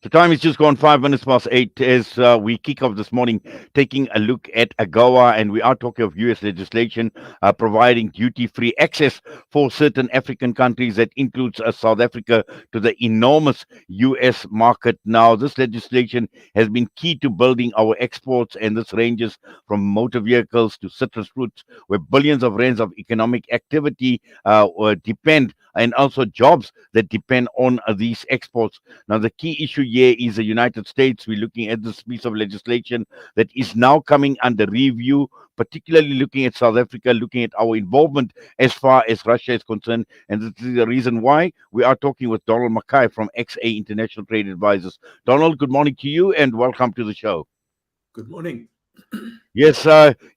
The time is just gone 5 minutes past 8 as we kick off this morning, taking a look at AGOA, and we are talking of U.S. legislation providing duty-free access for certain African countries that includes South Africa to the enormous U.S. market. Now, this legislation has been key to building our exports, and this ranges from motor vehicles to citrus fruits, where billions of rands of economic activity depend, and also jobs that depend on these exports. Now, the key issue here is the United States. We're looking at this piece of legislation that is now coming under review, particularly looking at South Africa, looking at our involvement as far as Russia is concerned. And this is the reason why we are talking with Donald Mackay from XA International Trade Advisors. Donald, good morning to you and welcome to the show. Good morning. Yes,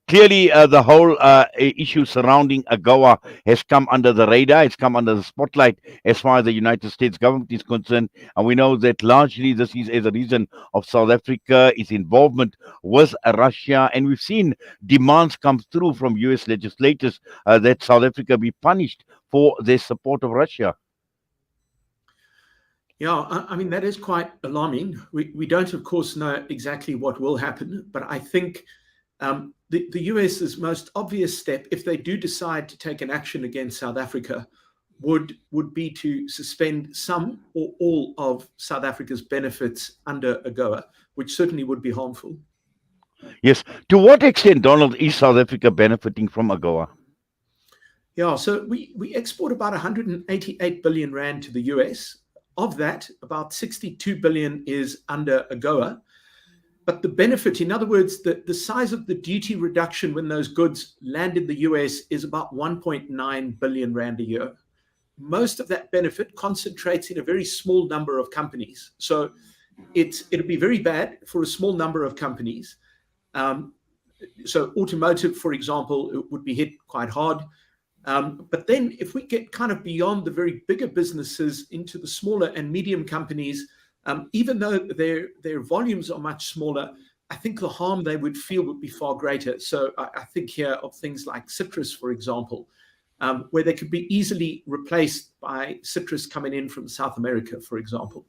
clearly the whole issue surrounding AGOA has come under the radar. It's come under the spotlight as far as the United States government is concerned. And we know that largely this is as a reason of South Africa, its involvement with Russia. And we've seen demands come through from U.S. legislators that South Africa be punished for their support of Russia. Yeah, I mean, that is quite alarming. We don't, of course, know exactly what will happen, but I think the US's most obvious step, if they do decide to take an action against South Africa, would be to suspend some or all of South Africa's benefits under AGOA, which certainly would be harmful. Yes. To what extent, Donald, is South Africa benefiting from AGOA? Yeah, so we export about 188 billion rand to the US. Of that, about 62 billion is under AGOA. But the benefit, in other words, the size of the duty reduction when those goods land in the US is about 1.9 billion rand a year. Most of that benefit concentrates in a very small number of companies. So it'll be very bad for a small number of companies. So automotive, for example, would be hit quite hard. But then if we get kind of beyond the very bigger businesses into the smaller and medium companies, even though their volumes are much smaller, I think the harm they would feel would be far greater. So I think here of things like citrus, for example, where they could be easily replaced by citrus coming in from South America, for example.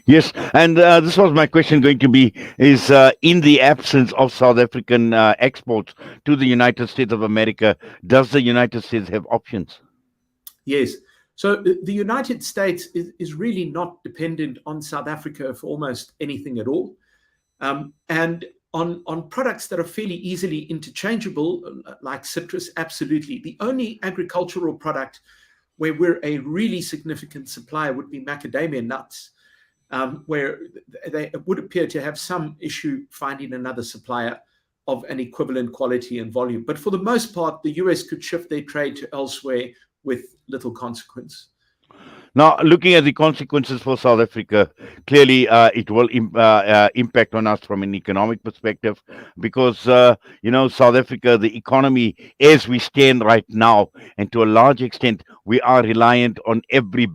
Yes, and this was my question going to be, is in the absence of South African exports to the United States of America, does the United States have options? Yes. So the United States is really not dependent on South Africa for almost anything at all. And on products that are fairly easily interchangeable, like citrus, absolutely. The only agricultural product where we're a really significant supplier would be macadamia nuts. Where they would appear to have some issue finding another supplier of an equivalent quality and volume. But for the most part, the US could shift their trade to elsewhere with little consequence. Now, looking at the consequences for South Africa, clearly it will impact on us from an economic perspective because, South Africa, the economy as we stand right now, and to a large extent, we are reliant on every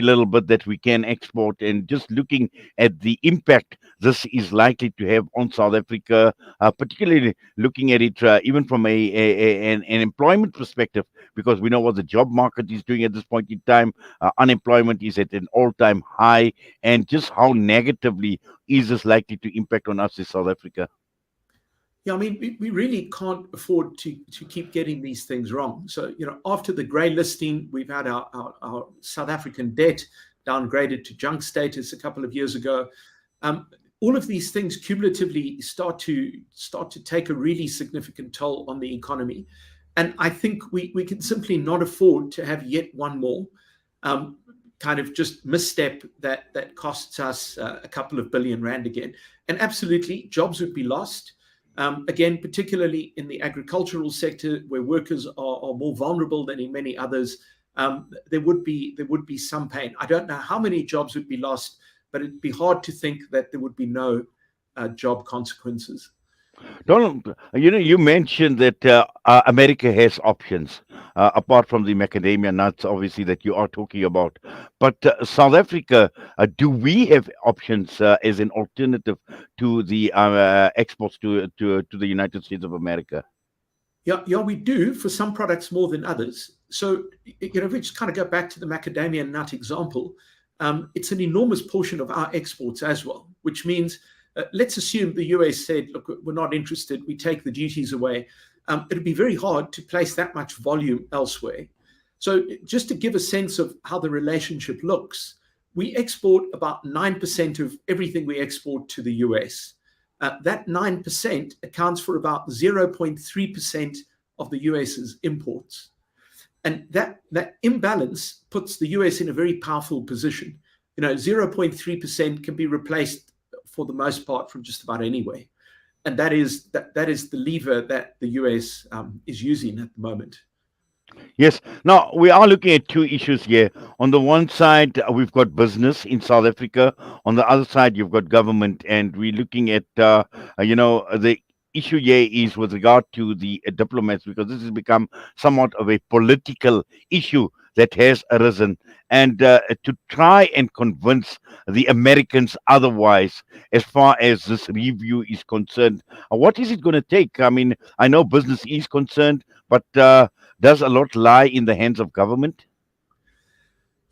little bit that we can export. And just looking at the impact this is likely to have on South Africa, particularly looking at it even from an employment perspective, because we know what the job market is doing at this point in time. Unemployment is at an all-time high, and just how negatively is this likely to impact on us in South Africa? Yeah, I mean, we really can't afford to keep getting these things wrong. So, after the grey listing, we've had our South African debt downgraded to junk status a couple of years ago. All of these things cumulatively start to take a really significant toll on the economy. And I think we can simply not afford to have yet one more kind of just misstep that costs us a couple of billion rand again. And absolutely, jobs would be lost. Again, particularly in the agricultural sector, where workers are more vulnerable than in many others, there would be some pain. I don't know how many jobs would be lost, but it'd be hard to think that there would be no job consequences. Donald, you mentioned that America has options apart from the macadamia nuts, obviously, that you are talking about. But South Africa, do we have options as an alternative to the exports to the United States of America? Yeah, we do for some products more than others. So, if we just kind of go back to the macadamia nut example, it's an enormous portion of our exports as well, which means let's assume the US said, look, we're not interested, we take the duties away. It'd be very hard to place that much volume elsewhere. So just to give a sense of how the relationship looks, we export about 9% of everything we export to the US. That 9% accounts for about 0.3% of the US's imports. And that imbalance puts the US in a very powerful position. 0.3% can be replaced for the most part from just about anywhere. And that is the lever that the US is using at the moment. Yes. Now, we are looking at two issues here. On the one side, we've got business in South Africa. On the other side, you've got government. And we're looking at, the issue here is with regard to the diplomats, because this has become somewhat of a political issue that has arisen. And to try and convince the Americans otherwise, as far as this review is concerned, what is it going to take? I mean, I know business is concerned, but does a lot lie in the hands of government?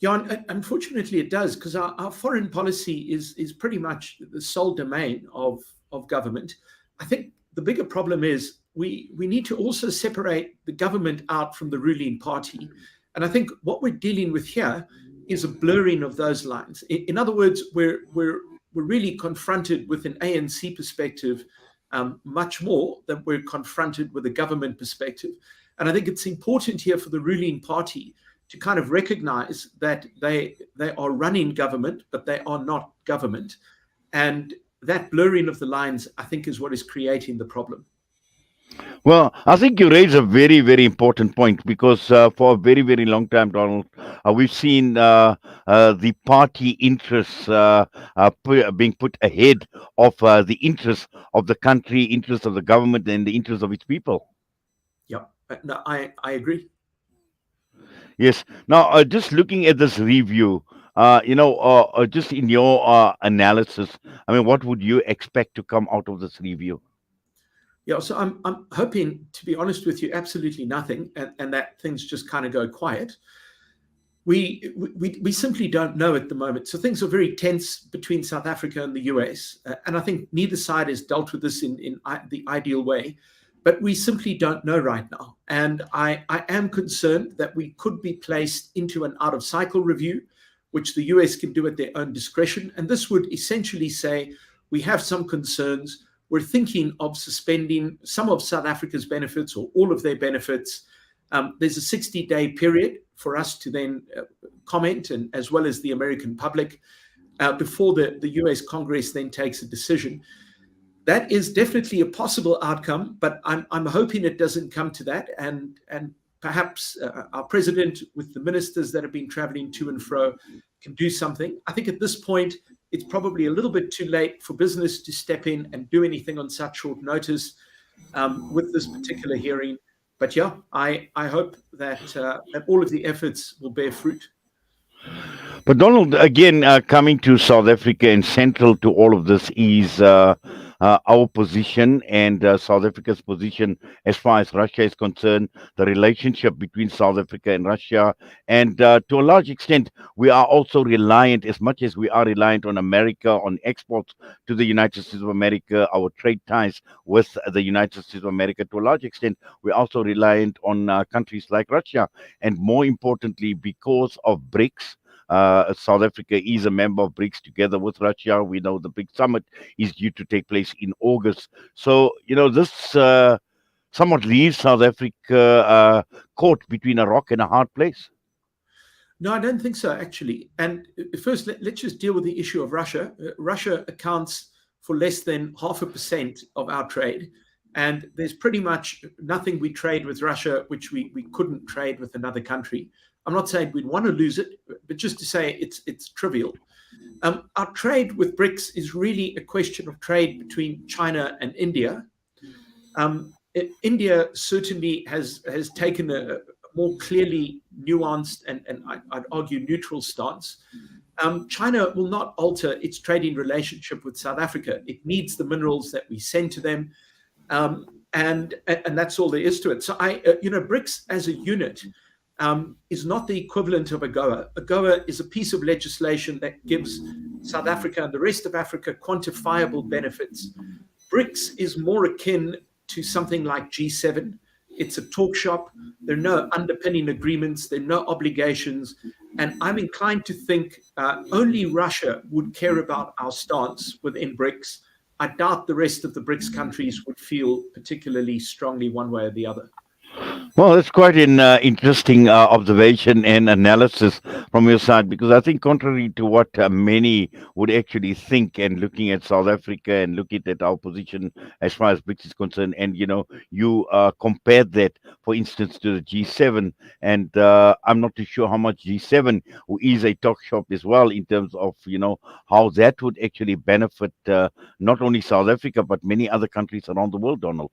Yeah, unfortunately it does, because our foreign policy is pretty much the sole domain of government. I think the bigger problem is we need to also separate the government out from the ruling party. And I think what we're dealing with here is a blurring of those lines. In other words, we're really confronted with an ANC perspective much more than we're confronted with a government perspective. And I think it's important here for the ruling party to kind of recognize that they are running government, but they are not government. And that blurring of the lines, I think, is what is creating the problem. Well, I think you raise a very, very important point, because for a very, very long time, Donald, we've seen the party interests being put ahead of the interests of the country, interests of the government, and the interests of its people. Yeah, no, I agree. Yes. Now, just looking at this review, just in your analysis, I mean, what would you expect to come out of this review? Yeah, so I'm hoping, to be honest with you, absolutely nothing, and that things just kind of go quiet. We simply don't know at the moment. So things are very tense between South Africa and the US, and I think neither side has dealt with this in the ideal way. But we simply don't know right now. And I am concerned that we could be placed into an out of cycle review, which the US can do at their own discretion. And this would essentially say, we have some concerns. We're thinking of suspending some of South Africa's benefits or all of their benefits. There's a 60-day period for us to then comment, and as well as the American public, before the US Congress then takes a decision. That is definitely a possible outcome, but I'm hoping it doesn't come to that. And perhaps our president, with the ministers that have been traveling to and fro, can do something. I think at this point, it's probably a little bit too late for business to step in and do anything on such short notice with this particular hearing. But yeah, I hope that all of the efforts will bear fruit. But Donald, again, coming to South Africa, and central to all of this is our position and South Africa's position as far as Russia is concerned, the relationship between South Africa and Russia. And to a large extent, we are also reliant, as much as we are reliant on America, on exports to the United States of America, our trade ties with the United States of America. To a large extent, we're also reliant on countries like Russia. And more importantly, because of BRICS, South Africa is a member of BRICS together with Russia. We know the BRICS summit is due to take place in August. So, this somewhat leaves South Africa caught between a rock and a hard place. No, I don't think so, actually. And first, let's just deal with the issue of Russia. Russia accounts for less than 0.5% of our trade. And there's pretty much nothing we trade with Russia which we couldn't trade with another country. I'm not saying we'd want to lose it, but just to say it's trivial. Our trade with BRICS is really a question of trade between China and India. India certainly has taken a more clearly nuanced and I'd argue neutral stance. China will not alter its trading relationship with South Africa. It needs the minerals that we send to them. And that's all there is to it. So BRICS as a unit is not the equivalent of AGOA. AGOA is a piece of legislation that gives South Africa and the rest of Africa quantifiable benefits. BRICS is more akin to something like G7. It's a talk shop. There are no underpinning agreements. There are no obligations. And I'm inclined to think only Russia would care about our stance within BRICS. I doubt the rest of the BRICS countries would feel particularly strongly one way or the other. Well, that's quite an interesting observation and analysis from your side, because I think, contrary to what many would actually think, and looking at South Africa and looking at our position as far as BRICS is concerned, and you compared that, for instance, to the G7, and I'm not too sure how much G7, who is a talk shop as well, in terms of how that would actually benefit not only South Africa but many other countries around the world, Donald.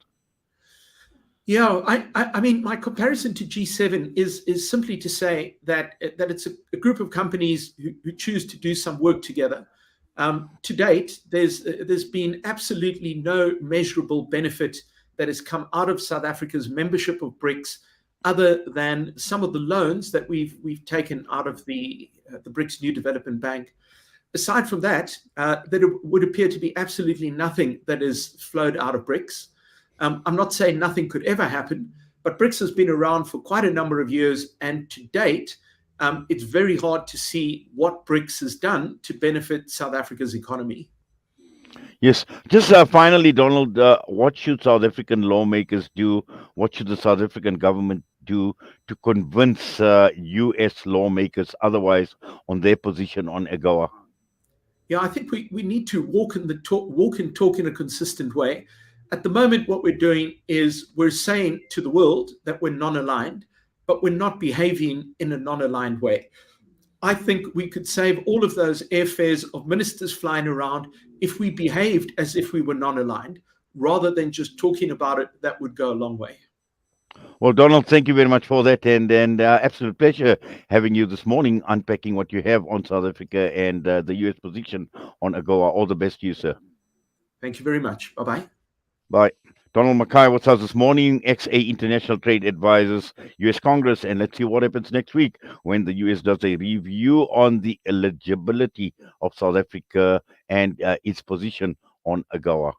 Yeah, I mean, my comparison to G7 is simply to say that it's a group of companies who choose to do some work together. To date, there's been absolutely no measurable benefit that has come out of South Africa's membership of BRICS, other than some of the loans that we've taken out of the BRICS New Development Bank. Aside from that, there would appear to be absolutely nothing that has flowed out of BRICS. I'm not saying nothing could ever happen, but BRICS has been around for quite a number of years, and to date, it's very hard to see what BRICS has done to benefit South Africa's economy. Yes. Just finally, Donald, what should South African lawmakers do? What should the South African government do to convince U.S. lawmakers otherwise on their position on AGOA? Yeah, I think we need to walk and talk in a consistent way. At the moment, what we're doing is we're saying to the world that we're non-aligned, but we're not behaving in a non-aligned way. I think we could save all of those airfares of ministers flying around if we behaved as if we were non-aligned, rather than just talking about it. That would go a long way. Well, Donald, thank you very much for that, and absolute pleasure having you this morning, unpacking what you have on South Africa and the U.S. position on AGOA. All the best to you, sir. Thank you very much. Bye-bye. Bye. Donald Mackay was us this morning, XA International Trade Advisors, U.S. Congress, and let's see what happens next week when the U.S. does a review on the eligibility of South Africa and its position on AGOA.